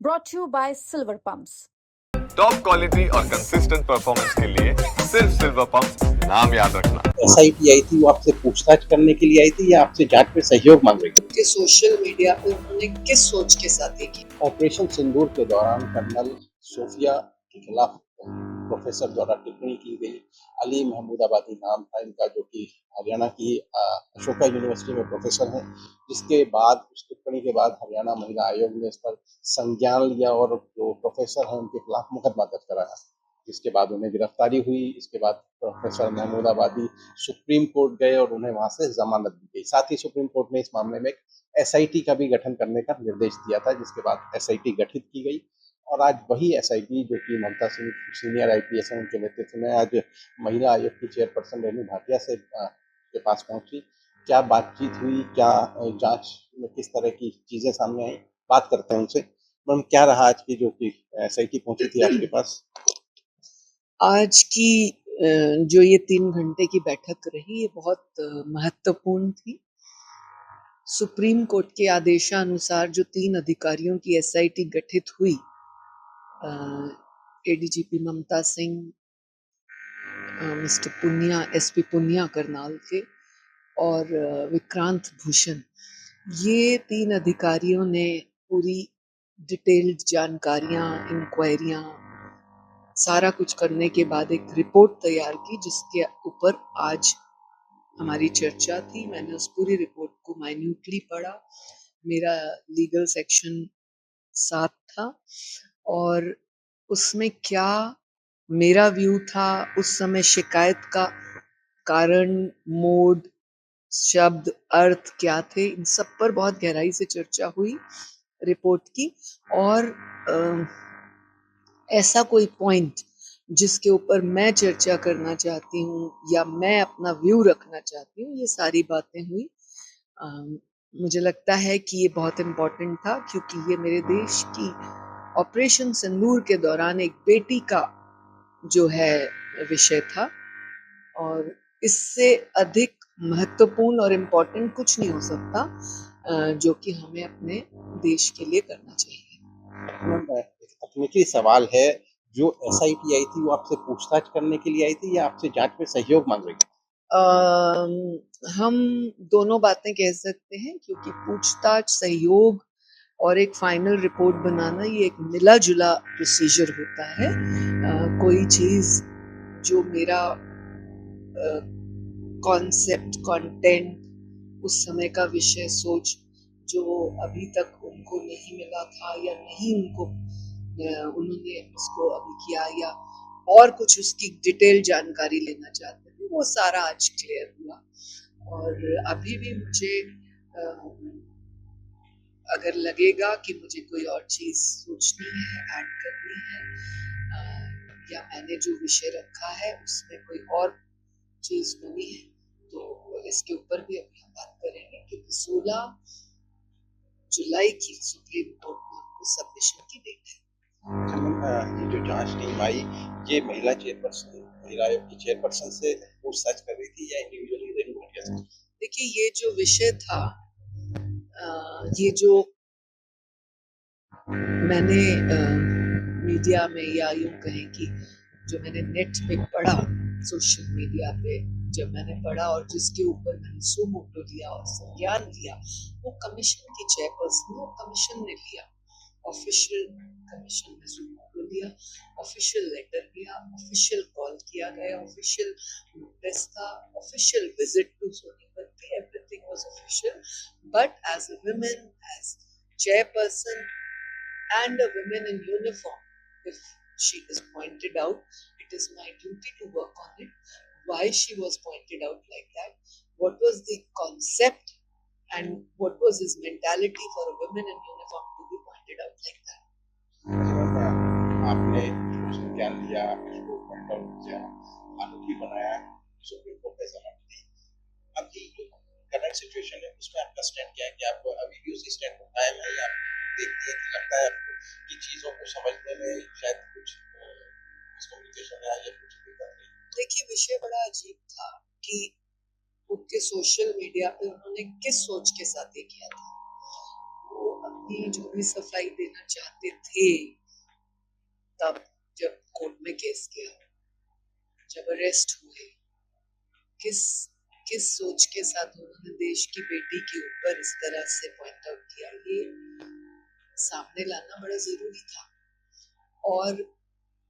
brought to you by Silver Pumps. Top quality और consistent performance के लिए सिर्फ सिल्वर पंप नाम याद रखना। एसआईटी आई थी, वो आपसे पूछताछ करने के लिए आई थी या आपसे जांच में सहयोग मांग रही थी? कि सोशल मीडिया पे उन्होंने किस सोच के साथ ये की? ऑपरेशन सिंदूर के दौरान कर्नल सोफिया के खिलाफ प्रोफेसर द्वारा टिप्पणी की गई। अली महमूदाबादी नाम था इनका, जो कि हरियाणा की अशोका यूनिवर्सिटी में प्रोफेसर हैं। जिसके बाद उस टिप्पणी के बाद हरियाणा महिला आयोग ने इस पर संज्ञान लिया और जो प्रोफेसर हैं उनके खिलाफ मुकदमा दर्ज कराया, जिसके बाद उन्हें गिरफ्तारी हुई। इसके बाद प्रोफेसर महमूदाबादी सुप्रीम कोर्ट गए और उन्हें वहां से जमानत दी गई। साथ ही सुप्रीम कोर्ट ने इस मामले में एसआईटी का भी गठन करने का निर्देश दिया था, जिसके बाद एसआईटी गठित की गई। और आज वही एसआईटी, जो कि ममता सिंह सीनियर आईपीएस हैं, उनके नेतृत्व में आज महिला आयोग की चेयरपर्सन रेणु भाटिया से के पास पहुंची। क्या बातचीत हुई, क्या जांच में किस तरह की चीजें सामने आई, बात करते हैं उनसे। मैम, क्या रहा आज की जो कि एसआईटी पहुंची थी आपके पास? आज की जो ये 3 घंटे की बैठक रही, ये बहुत महत्वपूर्ण थी। सुप्रीम कोर्ट के आदेशानुसार जो 3 अधिकारियों की एसआईटी गठित हुई, एडीजीपी ममता सिंह, मिस्टर पुनिया, एसपी पुनिया करनाल के, और विक्रांत भूषण, ये 3 अधिकारियों ने पूरी डिटेल्ड जानकारियां, इंक्वायरियां, सारा कुछ करने के बाद एक रिपोर्ट तैयार की, जिसके ऊपर आज हमारी चर्चा थी। मैंने उस पूरी रिपोर्ट को माइन्यूटली पढ़ा। मेरा लीगल सेक्शन 7 था और उसमें क्या मेरा व्यू था, उस समय शिकायत का कारण, मोड, शब्द, अर्थ क्या थे, इन सब पर बहुत गहराई से चर्चा हुई रिपोर्ट की। और ऐसा कोई पॉइंट जिसके ऊपर मैं चर्चा करना चाहती हूँ या मैं अपना व्यू रखना चाहती हूँ, ये सारी बातें हुई। मुझे लगता है कि ये बहुत इम्पोर्टेंट था, क्योंकि ये मेरे देश की ऑपरेशन सिंदूर के दौरान एक बेटी का जो है विषय था, और इससे अधिक महत्वपूर्ण और इम्पोर्टेंट कुछ नहीं हो सकता जो कि हमें अपने देश के लिए करना चाहिए। एक तकनीकी सवाल है, जो एसआईटी आई थी वो आपसे पूछताछ करने के लिए आई थी या आपसे जांच में सहयोग मांग रही थी? हम दोनों बातें कह सकते हैं, क्योंकि पूछताछ, सहयोग और एक फाइनल रिपोर्ट बनाना, ये एक मिला जुला प्रोसीजर होता है। कोई चीज जो मेरा कॉन्सेप्ट, कंटेंट, उस समय का विषय, सोच, जो अभी तक उनको नहीं मिला था या नहीं उन्होंने उसको अभी किया, या और कुछ उसकी डिटेल जानकारी लेना चाहते थे, वो सारा आज क्लियर हुआ। और अभी भी मुझे अगर लगेगा कि मुझे कोई और चीज सोचनी है, ऐड करनी है, या मैंने जो विषय रखा है उसमें कोई और चीज बनी है, तो इसके ऊपर भी अभी हम बात करेंगे, क्योंकि 16 जुलाई की सुप्रीम कोर्ट में आपको सबमिशन की डेट है। ये जो जांच टीम आई, ये महिला आयोग की चेयरपर्सन से पूछताछ कर रही थी या इंडिविजुअली रेणु भाटिया से? देखिए, ये जो विषय था, ये जो मैंने मीडिया में, या यूं कहें कि जो मैंने नेट पे पढ़ा, सोशल मीडिया पे जब मैंने पढ़ा और जिसके ऊपर मैंने सुमोटो लिया और संज्ञान लिया, वो कमीशन की चेयरपर्सन और कमीशन ने लिया। ऑफिशियल कमीशन ने सुमोटो लिया, ऑफिशियल लेटर लिया, ऑफिशियल कॉल किया गया, ऑफिशियल नोटिस था, official visit to Sonipat, everything was official. But as a women, as chairperson and a woman in uniform, if she is pointed out, it is my duty to work on it. Why she was pointed out like that? What was the concept and what was his mentality for a woman in uniform to be pointed out like that? आपने संज्ञान लिया, उसको control किया, कानूनी बनाया, supreme court का जवाब दी। अभी जो करंट सिचुएशन है उसमें आपका स्टैंड क्या है? कि आप अभी भी उसी स्टैंड पर कायम है या देखते हैं कि लगता है आपको कि चीजों को समझने में शायद कुछ मिसकम्युनिकेशन है या कुछ दिक्कत है? देखिए, विषय बड़ा अजीब था कि उनके सोशल मीडिया पे उन्होंने किस सोच के साथ ये किया था। वो अपनी जो भी सफाई देना चाहते थे थे तब, जब कोर्ट में केस किया, जब अरेस्ट हुए, किस किस सोच के साथ उन्होंने देश की बेटी के ऊपर इस तरह से पॉइंट आउट किया, ये सामने लाना बड़ा जरूरी था। और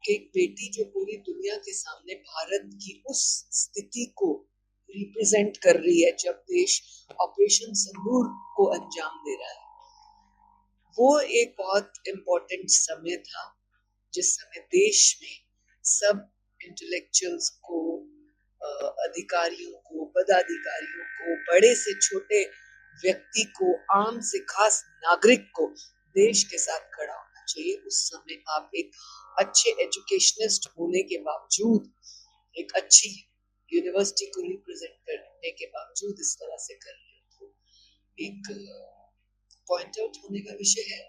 एक बेटी जो पूरी दुनिया के सामने भारत की उस स्थिति को रिप्रेजेंट कर रही है जब देश ऑपरेशन सिंदूर को अंजाम दे रहा है, वो एक बहुत इम्पोर्टेंट समय था जिस समय देश में सब इंटेलेक्चुअल्स को, अधिकारियों को, पदाधिकारियों को, बड़े से छोटे व्यक्ति को, आम से खास नागरिक को देश के साथ खड़ा होना चाहिए। उस समय आप एक अच्छे एजुकेशनिस्ट होने के बावजूद, एक अच्छी यूनिवर्सिटी को रिप्रेजेंट करने के बावजूद इस तरह से कर रहे हो, तो एक पॉइंट आउट होने का विषय है।